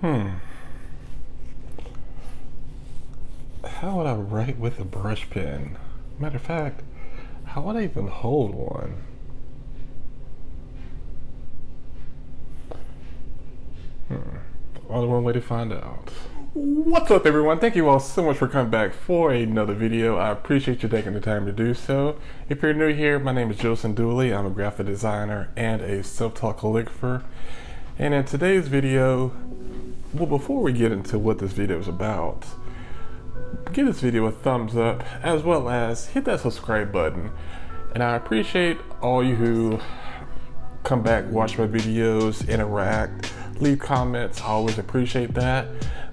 Hmm. How would I write with a brush pen? Matter of fact, how would I even hold one? Only one way to find out. What's up, everyone? Thank you all so much for coming back for another video. I appreciate you taking the time to do so. If you're new here, my name is Dooley. I'm a graphic designer and a self-taught calligrapher. And in today's video, well, before we get into what this video is about, give this video a thumbs up as well as hit that subscribe button. And I appreciate all you who come back, watch my videos, interact, leave comments. I always appreciate that.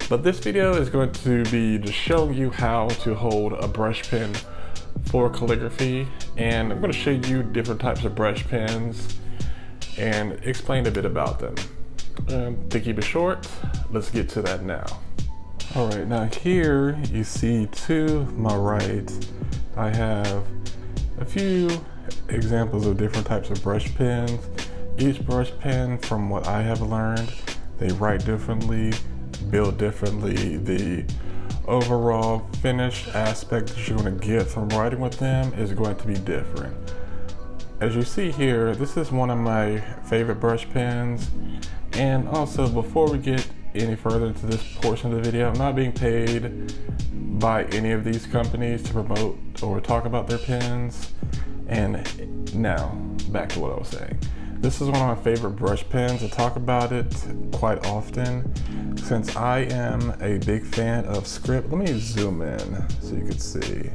But this video is going to be just showing you how to hold a brush pen for calligraphy, and I'm going to show you different types of brush pens and explain a bit about them. To keep it short, let's get to that now. All right, now here you see to my right, I have a few examples of different types of brush pens. Each brush pen, from what I have learned, they write differently, build differently. The overall finished aspect that you're going to get from writing with them is going to be different. As you see here, this is one of my favorite brush pens. And also, before we get any further into this portion of the video, I'm not being paid by any of these companies to promote or talk about their pens. And now, back to what I was saying. This is one of my favorite brush pens. I talk about it quite often since I am a big fan of script. Let me zoom in so you can see.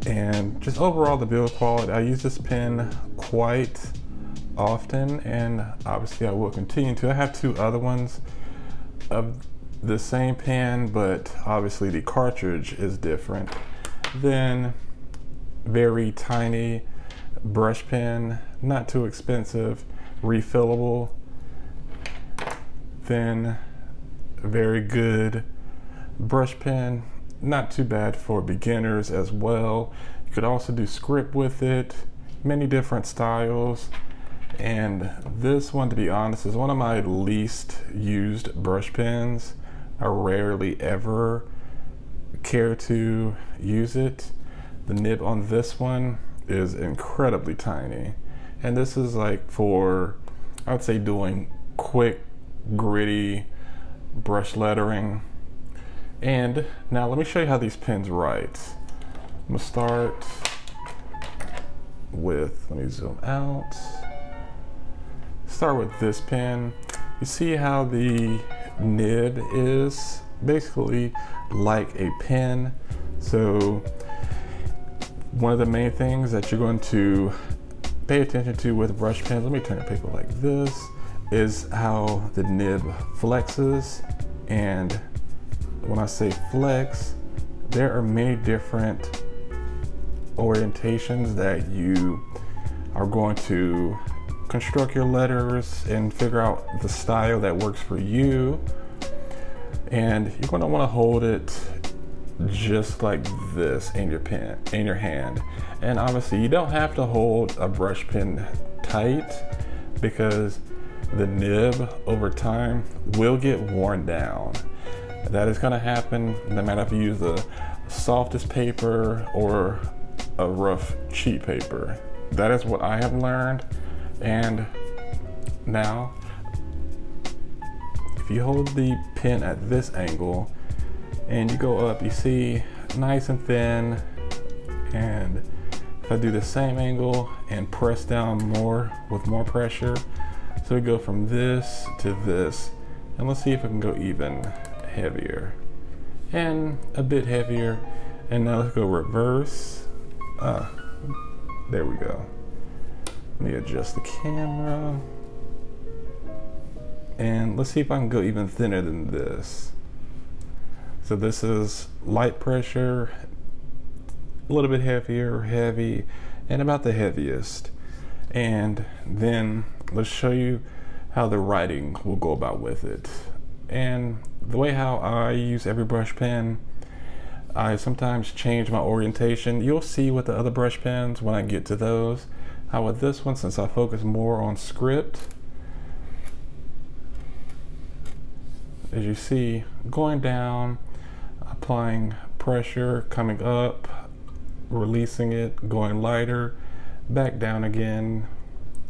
And just overall, the build quality, I use this pen quite often, and obviously I will continue to. I have two other ones of the same pen, but obviously the cartridge is different. Then very tiny brush pen, not too expensive, refillable. Then very good brush pen, not too bad for beginners as well. You could also do script with it, many different styles. And this one, to be honest, is one of my least used brush pens. I rarely ever care to use it. The nib on this one is incredibly tiny. And this is like for, I would say, doing quick, gritty brush lettering. And now let me show you how these pens write. I'm gonna start with, let me zoom out. Start with this pen. You see how the nib is basically like a pen. So one of the main things that you're going to pay attention to with brush pens, let me turn the paper like this, is how the nib flexes. And when I say flex, there are many different orientations that you are going to construct your letters and figure out the style that works for you. And you're going to want to hold it just like this in your hand. And obviously you don't have to hold a brush pen tight, because the nib over time will get worn down. That is going to happen no matter if you use the softest paper or a rough cheap paper. That is what I have learned. And now, if you hold the pen at this angle and you go up, you see nice and thin. And if I do the same angle and press down more with more pressure, so we go from this to this. And let's see if I can go even heavier and a bit heavier. And now let's go reverse. There we go. Let me adjust the camera. And let's see if I can go even thinner than this. So this is light pressure, a little bit heavier, heavy, and about the heaviest. And then let's show you how the writing will go about with it. And the way how I use every brush pen, I sometimes change my orientation. You'll see with the other brush pens when I get to those. How with this one, since I focus more on script, as you see, going down, applying pressure, coming up, releasing it, going lighter, back down again,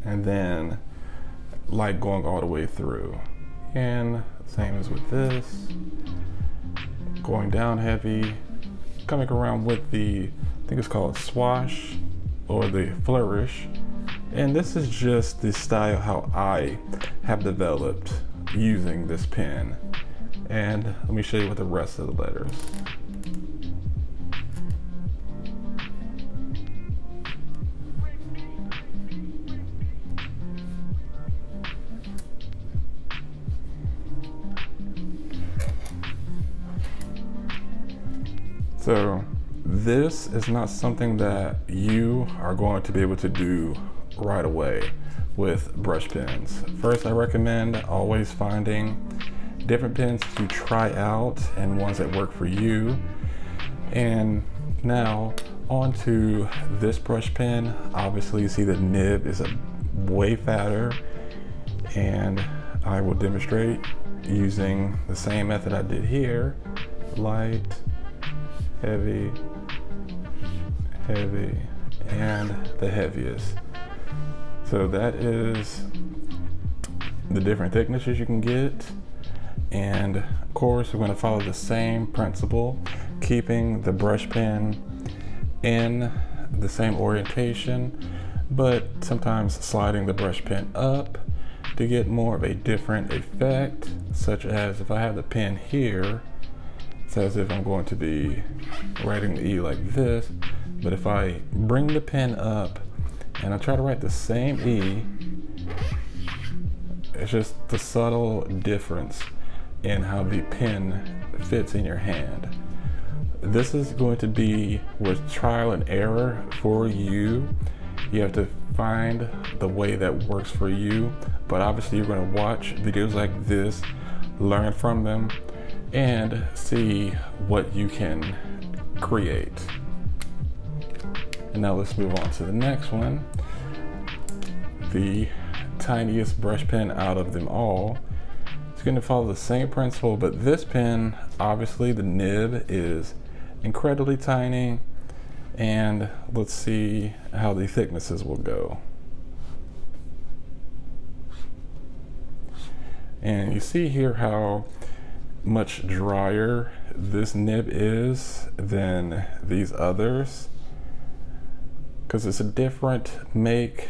and then light going all the way through. And same as with this, going down heavy, coming around with the, I think it's called swash or the flourish. And this is just the style how I have developed using this pen. And let me show you with the rest of the letters. So this is not something that you are going to be able to do right away with brush pens. First, I recommend always finding different pens to try out and ones that work for you. And now onto this brush pen. Obviously you see the nib is way fatter, and I will demonstrate using the same method I did here. Light, heavy, heavy, and the heaviest. So that is the different thicknesses you can get. And of course, we're going to follow the same principle, keeping the brush pen in the same orientation, but sometimes sliding the brush pen up to get more of a different effect, such as if I have the pen here, it's as if I'm going to be writing the E like this, but if I bring the pen up and I try to write the same E, it's just the subtle difference in how the pen fits in your hand. This is going to be with trial and error for you. You have to find the way that works for you, but obviously you're going to watch videos like this, learn from them, and see what you can create. And now let's move on to the next one. The tiniest brush pen out of them all. It's going to follow the same principle, but this pen, obviously the nib is incredibly tiny, and let's see how the thicknesses will go. And you see here how much drier this nib is than these others, because it's a different make,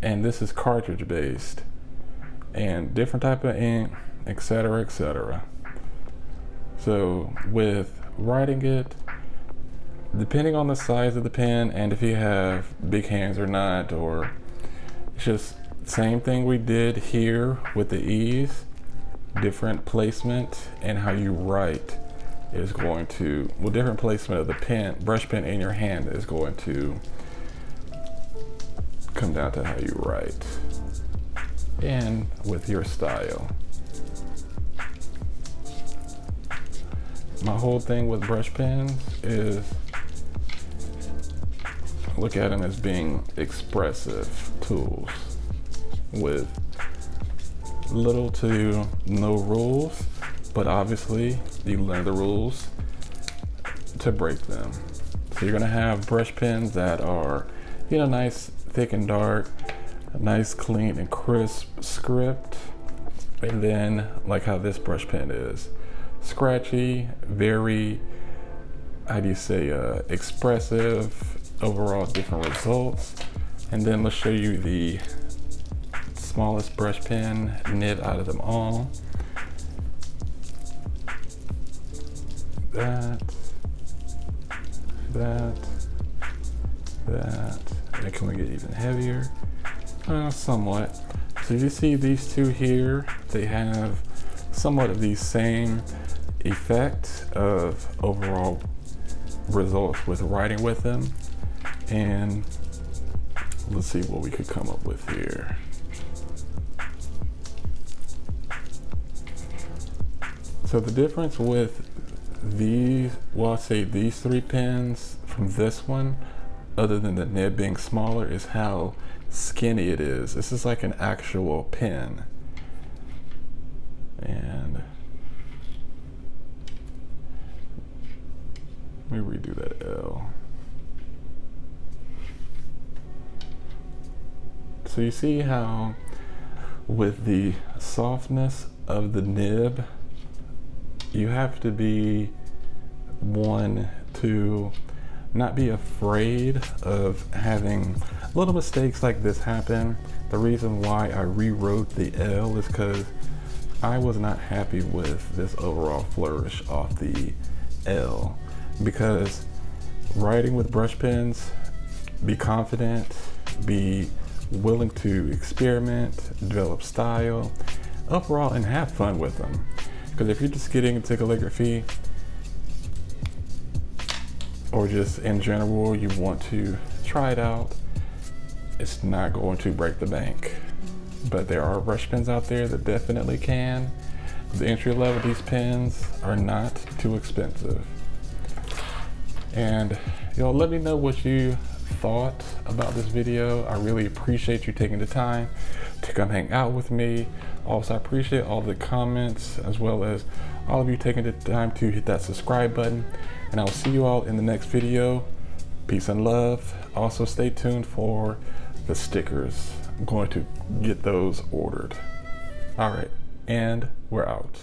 and this is cartridge based, and different type of ink, etc., etc. So with writing it, depending on the size of the pen and if you have big hands or not, or it's just same thing we did here with the E's, different placement and how you write is going to, well, different placement of the pen, brush pen in your hand is going to come down to how you write and with your style. My whole thing with brush pens is look at them as being expressive tools with little to no rules, but obviously you learn the rules to break them. So you're gonna have brush pens that are, you know, nice, thick and dark, nice, clean and crisp script, and then like how this brush pen is, scratchy, very, how do you say, expressive, overall different results. And then let's show you the smallest brush pen nib out of them all. That, and can we get even heavier? Somewhat. So you see these two here, they have somewhat of the same effect of overall results with writing with them. And let's see what we could come up with here. So the difference with these, well, I'll say these three pens from this one, other than the nib being smaller, is how skinny it is. This is like an actual pen. And So you see how with the softness of the nib, you have to be one to not be afraid of having little mistakes like this happen. The reason why I rewrote the L is because I was not happy with this overall flourish off the L, because writing with brush pens, be confident, be willing to experiment, develop style overall, and have fun with them. Because if you're just getting into calligraphy, or just in general you want to try it out, it's not going to break the bank. But there are brush pens out there that definitely can. The entry level of these pens are not too expensive. And let me know what you thought about this video. I really appreciate you taking the time to come hang out with me. Also, I appreciate all the comments, as well as all of you taking the time to hit that subscribe button. And I'll see you all in the next video. Peace and love. Also, stay tuned for the stickers. I'm going to get those ordered. All right, and we're out.